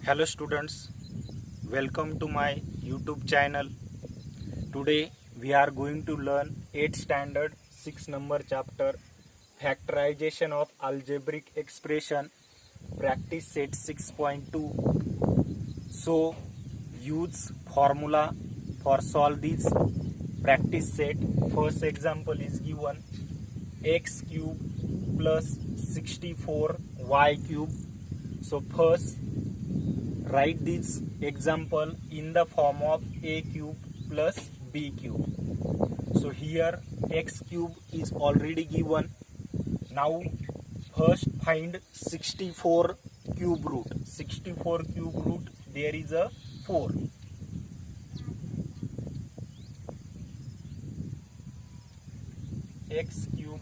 Hello students, welcome to my YouTube channel. Today we are going to learn 8th standard 6 number chapter factorization of algebraic expression practice set 6.2. So use formula for solve this practice set. First example is given x cube plus 64y cube. So first write this example in the form of a cube plus b cube. So here x cube is already given. Now first find 64 cube root. 64 cube root, there is a 4. X cube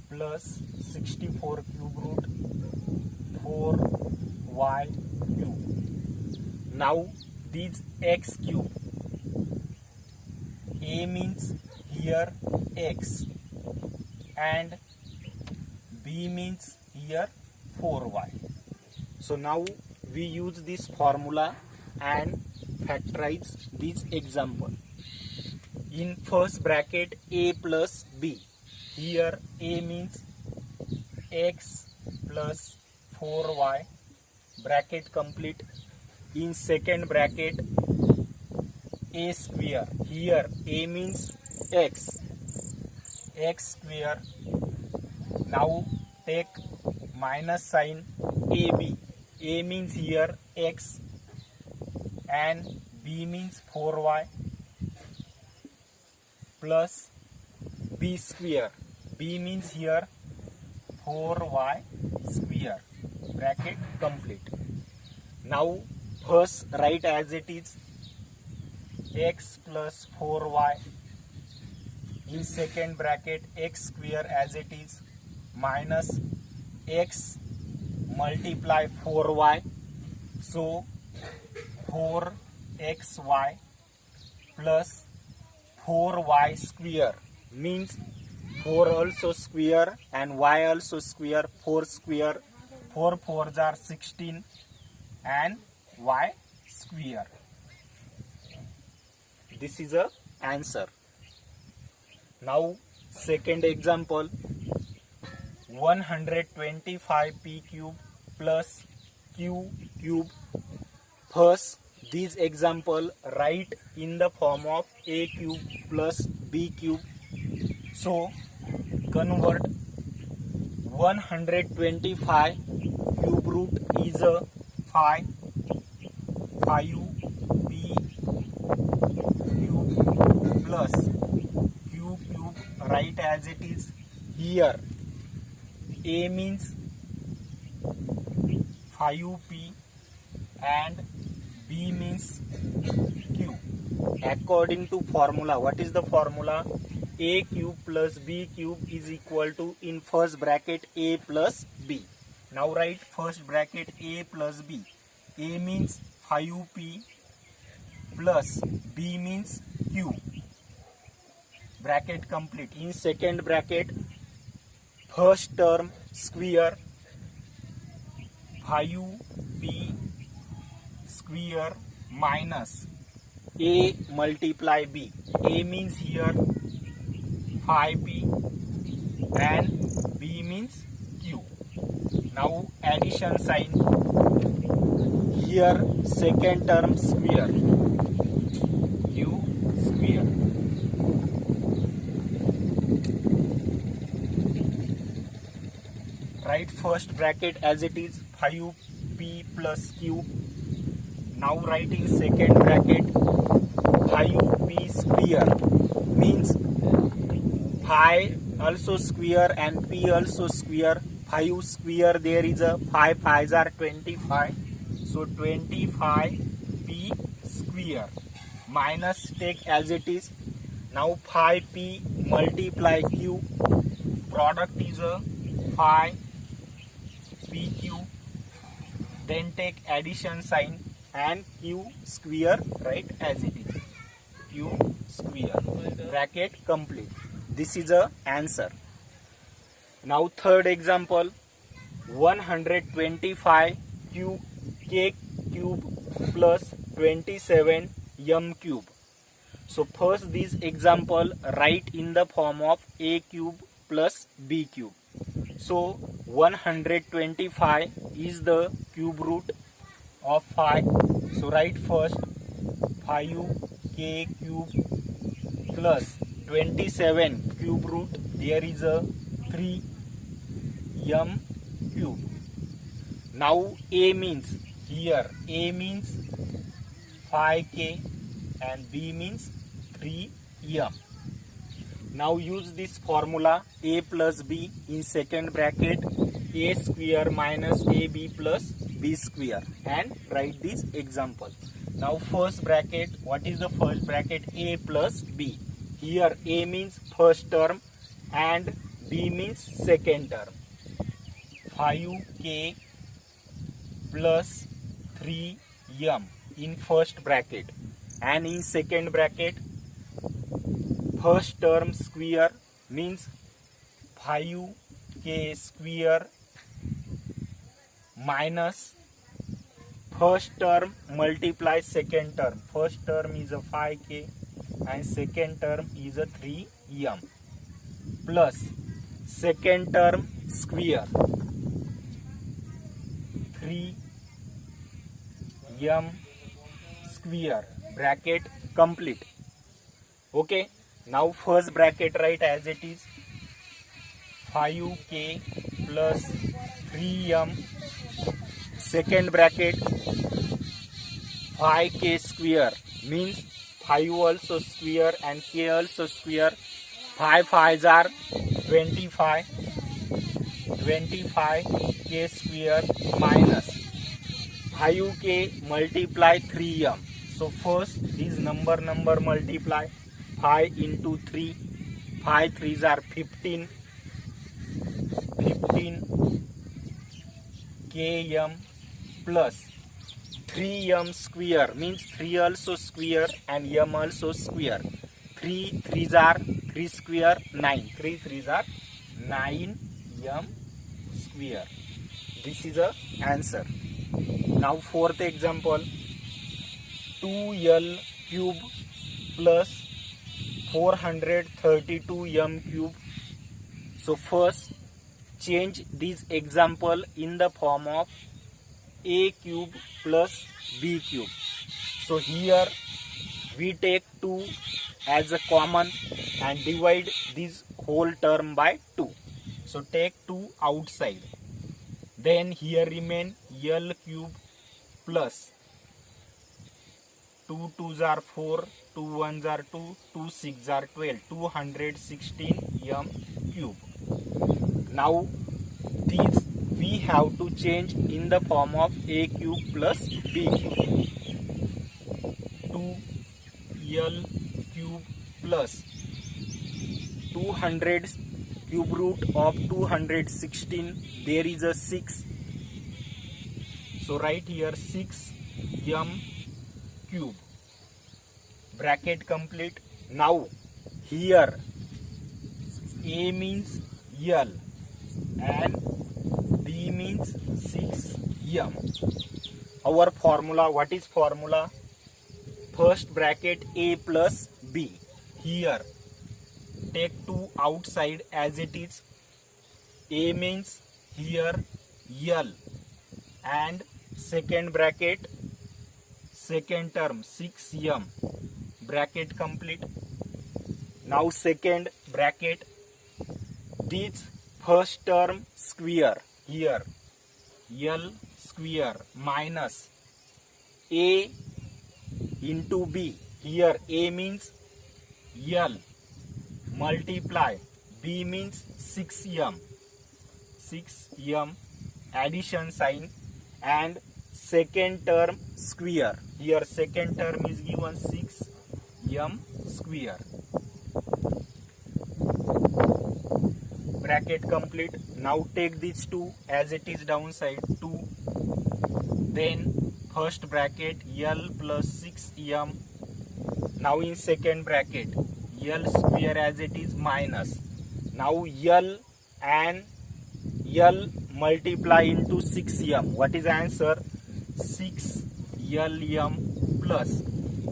plus 64 cube root 4y cube. Now this x cube, a means here x and b means here 4y. So now we use this formula and factorize this example. In first bracket a plus b, here a means x plus 4y, bracket complete. In second bracket a square, here a means x square. Now take minus sign ab, a means here x and b means 4y plus b square, b means here 4y square, bracket complete. Now first write as it is x plus 4y, in second bracket x square as it is, minus x multiply 4y, so 4xy plus 4y square means 4 also square and y also square, 4 square, 4 4s are 16 and y square. This is a answer. Now second example, 125p cube plus q cube. First this example write in the form of a cube plus b cube. So convert 125 cube root is a 5p cube plus q cube, write as it is. Here a means 5p and b means q. According to formula, what is the formula? A cube plus b cube is equal to, in first bracket a plus b. Now write first bracket a plus b. A means 5p plus b means q, bracket complete. In second bracket first term square 5p square minus a multiply b. A means here 5p and b means q. Now addition sign, here second term square q square. Write first bracket as it is, 5p plus q. Now write in second bracket 5p square means 5 also square and p also square. 5 square, there is a 5 5s are 25, so 25p square minus take as it is. Now 5p multiply q, product is a 5pq, then take addition sign and q square write as it is, q square, bracket complete. This is a answer. Now third example, 125 cube k cube plus 27 m cube. So first this example write in the form of a cube plus b cube. So 125 is the cube root of 5. So write first 5k cube plus 27 cube root, there is a 3 m cube. Now a means, here a means 5k and b means 3m. Now use this formula a plus b in second bracket a square minus ab plus b square and write this example. Now first bracket, what is the first bracket? A plus b. Here a means first term and b means second term. 5k plus 3m in first bracket, and in second bracket first term square means 5k square minus first term multiply second term. First term is a 5k and second term is a 3m plus second term square 3m square, bracket complete. Okay, now first bracket write as it is 5k plus 3m, second bracket 5k square means 5 also square and k also square. 5 5s are 25, 25k square minus 5k multiply 3m. So first this number multiply 5 into 3, 5 3s are 15, 15 km plus 3m square means 3 also square and m also square. 3 3s are 3 square 9, 3 3s are 9m square. This is the answer. Now fourth example, 2l cube plus 432m cube. So first change this example in the form of a cube plus b cube. So here we take 2 as a common and divide this whole term by 2. So take 2 outside. Then here remain l cube plus 2 2s are 4, 2 1s are 2, 2 6s are 12, 216m cube. Now these we have to change in the form of a cube plus b cube. 2l cube plus 200 cube root of 216, there is a 6. So write here 6m cube, bracket complete. Now here a means l and b means 6m. Our formula, what is formula? First bracket a plus b. Here take 2 outside as it is. A means here l and second bracket second term 6m, bracket complete. Now second bracket this first term square, here l square minus a into b. Here a means l multiply b means 6m, 6m addition sign and second term square. Here second term is given 6m square, bracket complete. Now take these 2 as it is downside 2. Then first bracket l plus 6m. Now in second bracket l square as it is minus. Now l and l multiply into 6m. What is answer? 6lm plus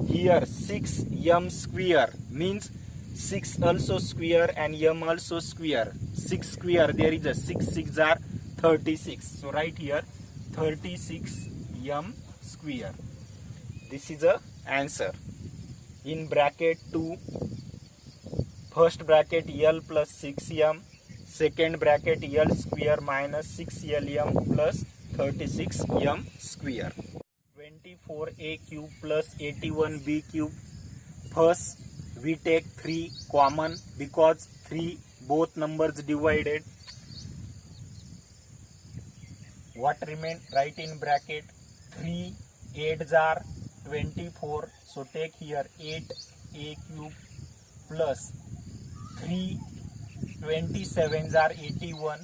here 6m square means 6 also square and m also square. 6 square, there is a 6 6 are 36. So write here 36m square. This is a answer. In bracket 2, first bracket L plus 6m, second bracket L square minus 6lm plus 36m square. 24a cube plus 81b cube. First we take 3 common because 3 both numbers divided. What remain? Write in bracket 3 8s are 24. So take here 8a cube plus 3 27s are 81.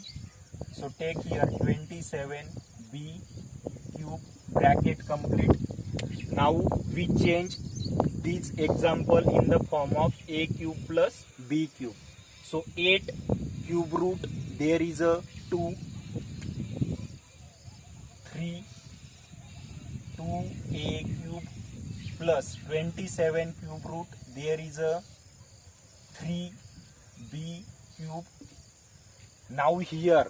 So take here 27b cube. Bracket complete. Now we change this example in the form of a cube plus b cube. So 8 cube root, there is a 2, 3, 2a cube plus 27 cube root, there is a 3b cube. Now here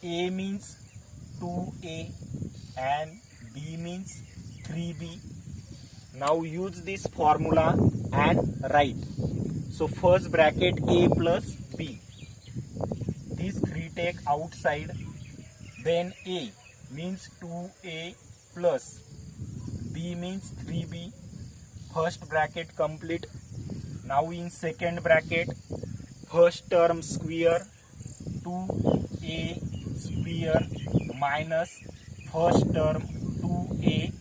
a means 2a and b means 3b. Now use this formula and write. So first bracket a plus b. These 3 take outside. Then a means 2a plus b means 3b. First bracket complete. Now in second bracket, first term square 2a square minus first term 2a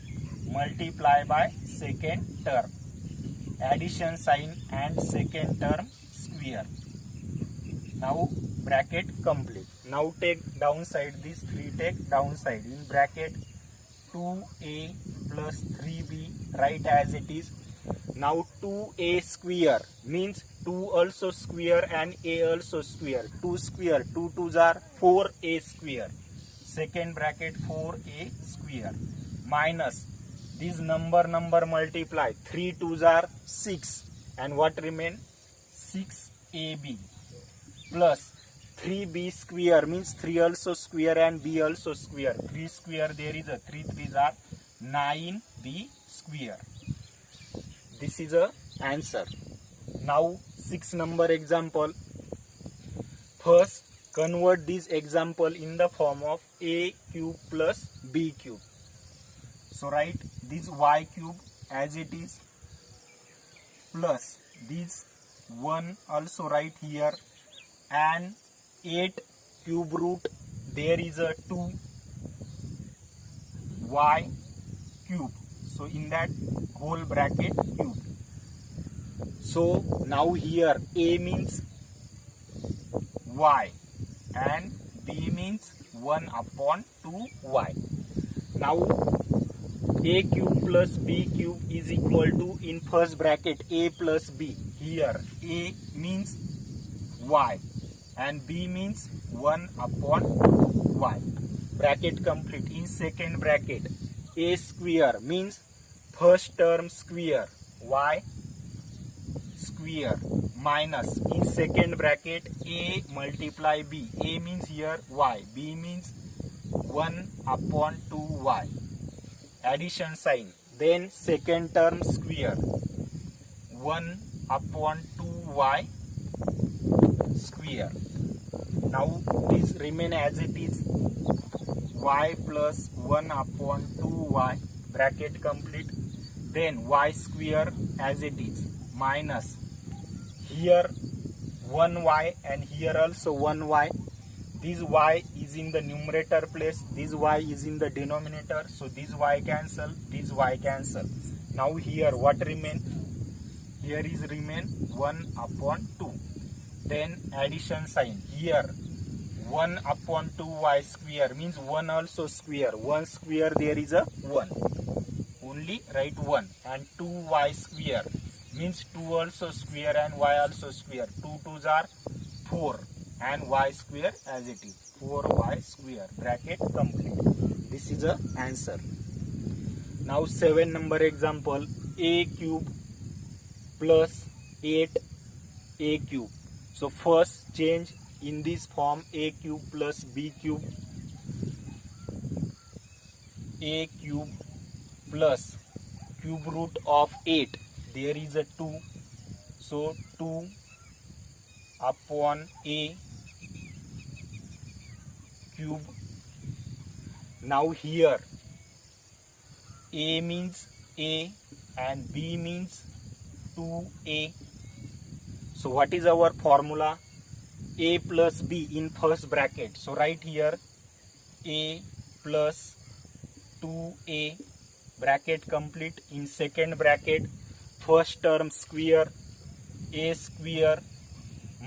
multiply by second term. Addition sign and second term square. Now bracket complete. Now take downside, these 3 take downside. In bracket 2a plus 3b, write as it is. Now 2a square means 2 also square and a also square. 2 square, 2 2s are 4a square. Second bracket 4a square minus this number multiply. 3 2s are 6 and what remain? 6ab plus 3b square means 3 also square and b also square. 3 square, there is a 3 3s are 9b square. This is a answer. Now 6 number example. First convert this example in the form of a cube plus b cube. So write this y cube as it is plus this 1 also write here and 8 cube root, there is a 2 y cube. So in that whole bracket cube. So now here a means y and b means 1 upon 2y. Now a cube plus b cube is equal to, in first bracket a plus b. Here a means y and b means 1 upon y. Bracket complete. In second bracket a square means first term square y square minus in second bracket a multiply b. A means here y, b means 1 upon 2y. Addition sign. Then second term square 1 upon 2y square. Now this remain as it is, y plus 1 upon 2y, bracket complete. Then y square as it is minus here 1y and here also 1y. This y is in the numerator place, this y is in the denominator, so this y cancel, this y cancel. Now here what remain? Here is remain 1 upon 2. Then addition sign. Here 1 upon 2y square means 1 also square. 1 square, there is a 1. Only write 1. And 2y square means 2 also square and y also square. 2 2s are 4 and y square as it is. 4y square. Bracket complete. This is the answer. Now 7 number example, a cube plus 8a cube. So first change in this form, a cube plus b cube, a cube plus cube root of 8, there is a 2, so 2 upon a cube. Now here a means a and b means 2a. So what is our formula? A plus b in first bracket. So right here a plus 2a, bracket complete. In second bracket, first term square, a square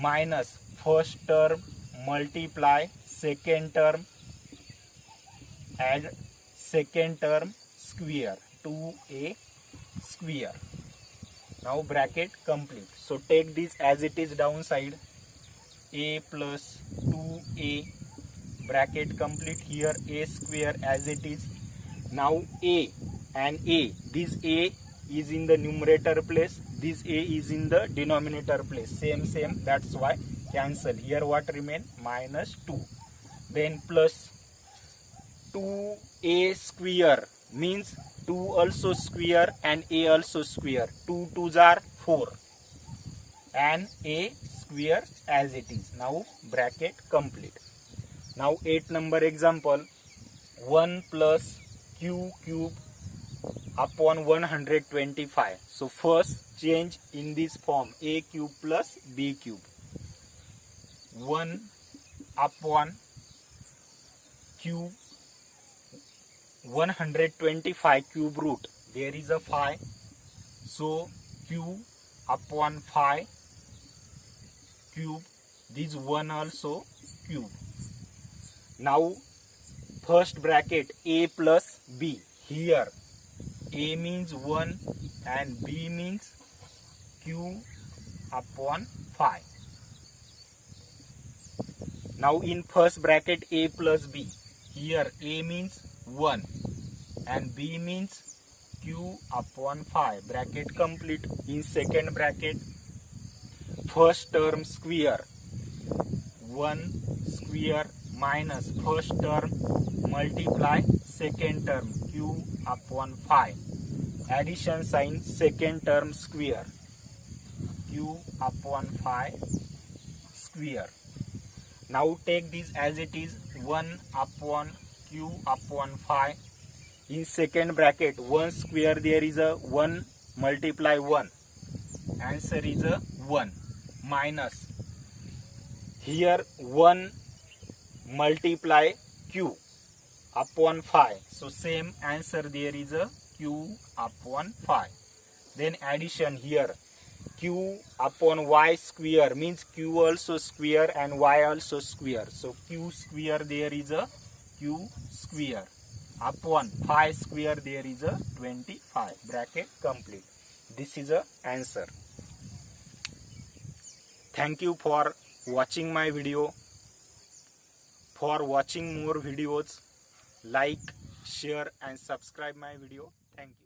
minus first term multiply second term, add second term square, 2a square. Now bracket complete. So take this as it is downside, a plus 2a, bracket complete. Here a square as it is. Now a and a, this a is in the numerator place, this a is in the denominator place, same, that's why cancel. Here what remain? Minus 2. Then plus 2a square means 2 also square and a also square, 2 2s are 4 and a square as it is. Now bracket complete. Now 8 number example, 1 plus q cube upon 125. So first change in this form, a cube plus b cube, 1 upon cube 125 cube root, there is a 5, so q upon 5 cube, this 1 also cube. Now first bracket a plus b, here a means 1 and b means q upon 5. Now in first bracket a plus b, here a means 1 and b means q upon 5, bracket complete. In second bracket, first term square, 1 square minus first term multiply second term, q upon 5, addition sign, second term square, q upon 5 square. Now take this as it is, 1 upon q upon 5. In second bracket, 1 square, there is a 1 multiply 1, answer is a 1, minus here 1 multiply q upon 5, so same answer, there is a q upon 5. Then addition, here q upon y square means q also square and y also square, so q square, there is a q square, upon 5 square, there is a 25, bracket complete. This is a answer. Thank you for watching my video. For watching more videos, like, share and subscribe my video. Thank you.